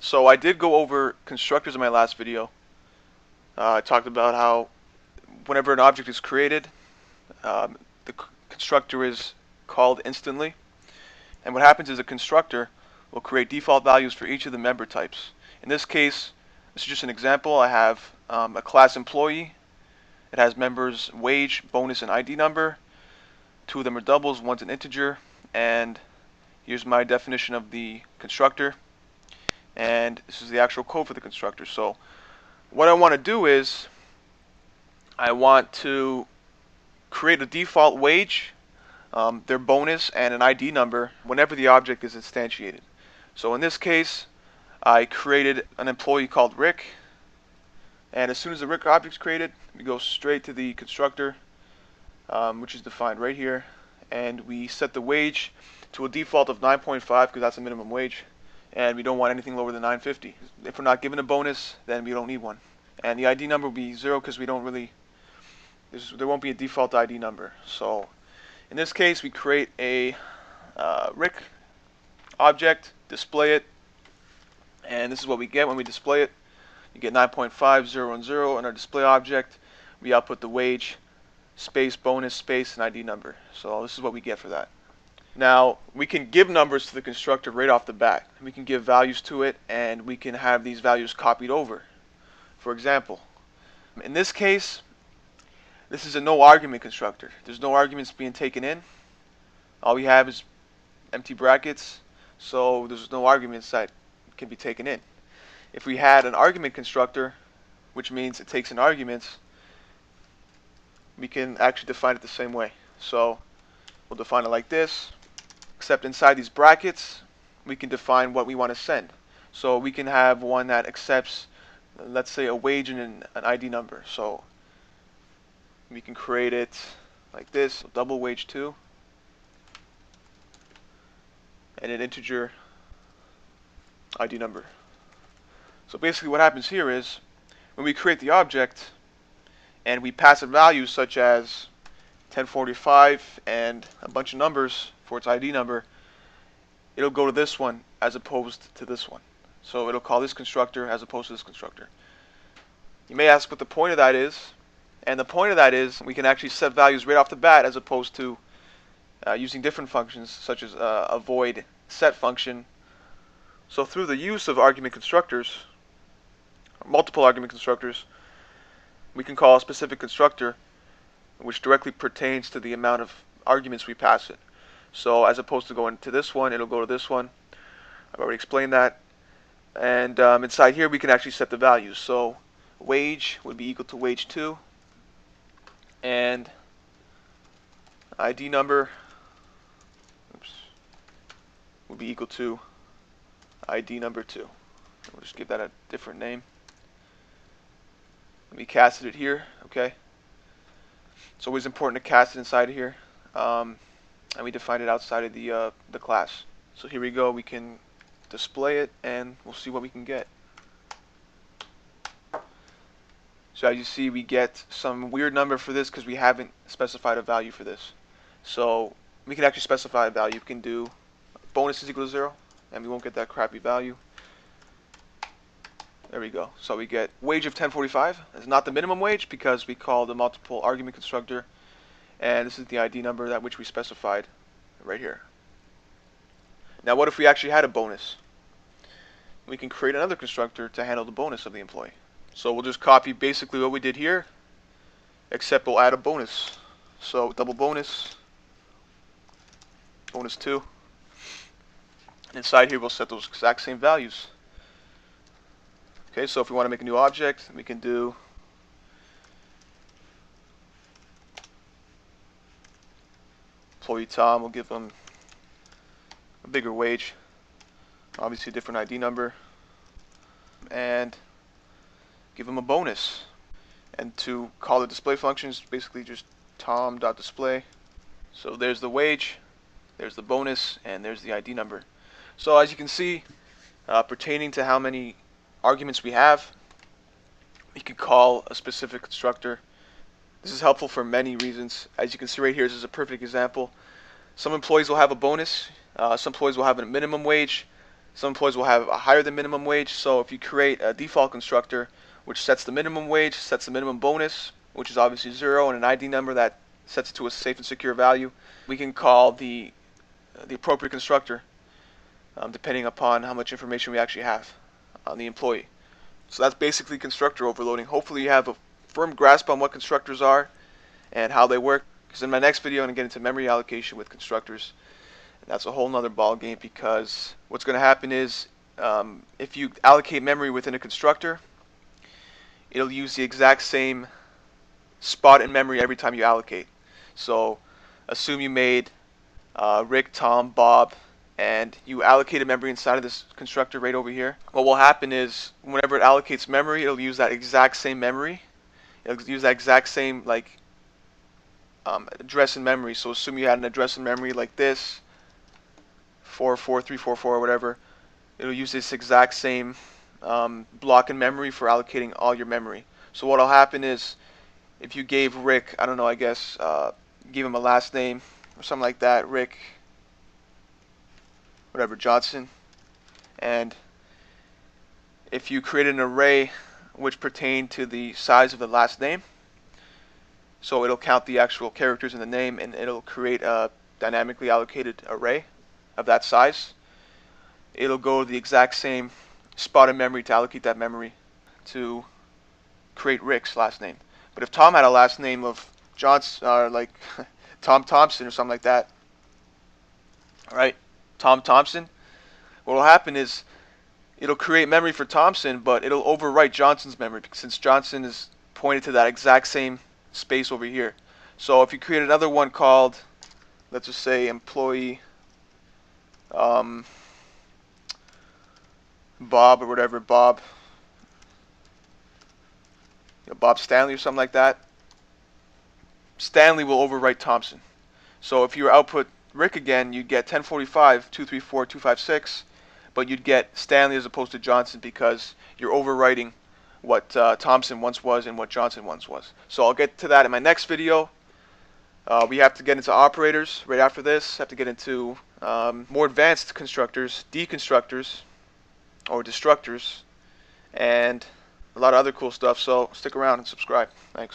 So I did go over constructors in my last video. I talked about how whenever an object is created, the constructor is called instantly. And what happens is a constructor will create default values for each of the member types. In this case, this is just an example. I have a class employee. It has members wage, bonus, and ID number. Two of them are doubles, one's an integer. And here's my definition of the constructor. And this is the actual code for the constructor. So what I want to do is I want to create a default wage, their bonus, and an ID number whenever the object is instantiated. So in this case, I created an employee called Rick, and as soon as the Rick object is created, we go straight to the constructor, which is defined right here, and we set the wage to a default of 9.5 because that's a minimum wage, and we don't want anything lower than 9.50. If we're not given a bonus, then we don't need one. And the ID number will be 0 because we don't really, there won't be a default ID number. So in this case, we create a Rick object, display it, and this is what we get when we display it. You get 9.5, 0, and 0 in our display object. We output the wage, space, bonus, space, and ID number. So this is what we get for that. Now, we can give numbers to the constructor right off the bat. We can give values to it, and we can have these values copied over. For example, in this case, this is a no argument constructor. There's no arguments being taken in. All we have is empty brackets, so there's no arguments that can be taken in. If we had an argument constructor, which means it takes in arguments, we can actually define it the same way. So we'll define it like this, except inside these brackets, we can define what we want to send. So we can have one that accepts, let's say, a wage and an ID number. So we can create it like this, double wage 2, and an integer ID number. So basically what happens here is when we create the object and we pass a value such as 1045 and a bunch of numbers for its ID number, it'll go to this one as opposed to this one. So it'll call this constructor as opposed to this constructor. You may ask what the point of that is, and the point of that is we can actually set values right off the bat as opposed to using different functions such as a void set function. So through the use of argument constructors, multiple argument constructors, we can call a specific constructor which directly pertains to the amount of arguments we pass it. So as opposed to going to this one, it'll go to this one. I've already explained that. And inside here we can actually set the values. So wage would be equal to wage 2, and ID number would be equal to ID number 2. We'll just give that a different name. Let me cast it here, okay? It's always important to cast it inside of here, and we define it outside of the class. So here we go. We can display it, and we'll see what we can get. So as you see, we get some weird number for this because we haven't specified a value for this. So we can actually specify a value. We can do bonus is equal to 0, and we won't get that crappy value. There we go. So we get wage of 1045. It's not the minimum wage because we call the multiple argument constructor, and this is the ID number that which we specified right here. Now what if we actually had a bonus? We can create another constructor to handle the bonus of the employee. So we'll just copy basically what we did here, except we'll add a bonus. So double bonus, bonus 2. And inside here we'll set those exact same values. Okay, so if we want to make a new object, we can do employee Tom. We'll give him a bigger wage, obviously a different ID number, and give him a bonus. And to call the display functions, basically just tom.display. So there's the wage, there's the bonus, and there's the ID number. So as you can see, pertaining to how many arguments we have, we could call a specific constructor. This is helpful for many reasons. As you can see right here, this is a perfect example. Some employees will have a bonus, some employees will have a minimum wage, Some employees will have a higher than minimum wage. So if you create a default constructor which sets the minimum wage, sets the minimum bonus, which is obviously 0, and an ID number that sets it to a safe and secure value, we can call the appropriate constructor depending upon how much information we actually have on the employee. So that's basically constructor overloading. Hopefully you have a firm grasp on what constructors are and how they work, because in my next video I'm going to get into memory allocation with constructors. And that's a whole nother ball game, because what's going to happen is if you allocate memory within a constructor, it'll use the exact same spot in memory every time you allocate. So assume you made Rick, Tom, Bob, and you allocated memory inside of this constructor right over here. What will happen is whenever it allocates memory, it'll use that exact same memory. It'll use that exact same address in memory. So assume you had an address in memory like this, 44344 or whatever. It'll use this exact same block in memory for allocating all your memory. So what'll happen is if you gave Rick, I don't know, I guess, give him a last name or something like that, Rick, whatever, Johnson, and if you created an array which pertained to the size of the last name, so it'll count the actual characters in the name and it'll create a dynamically allocated array of that size. It'll go to the exact same spot in memory to allocate that memory to create Rick's last name. But if Tom had a last name of Johnson, or like Tom Thompson or something like that, right? Tom Thompson, what will happen is it'll create memory for Thompson, but it'll overwrite Johnson's memory since Johnson is pointed to that exact same space over here. So if you create another one called, let's just say employee Bob or whatever, Bob Stanley or something like that, Stanley will overwrite Thompson. So if you output Rick again, you'd get 1045, 234, 256, but you'd get Stanley as opposed to Johnson because you're overwriting what Thompson once was and what Johnson once was. So I'll get to that in my next video. We have to get into operators right after this. Have to get into more advanced constructors, deconstructors, or destructors, and a lot of other cool stuff. So stick around and subscribe. Thanks.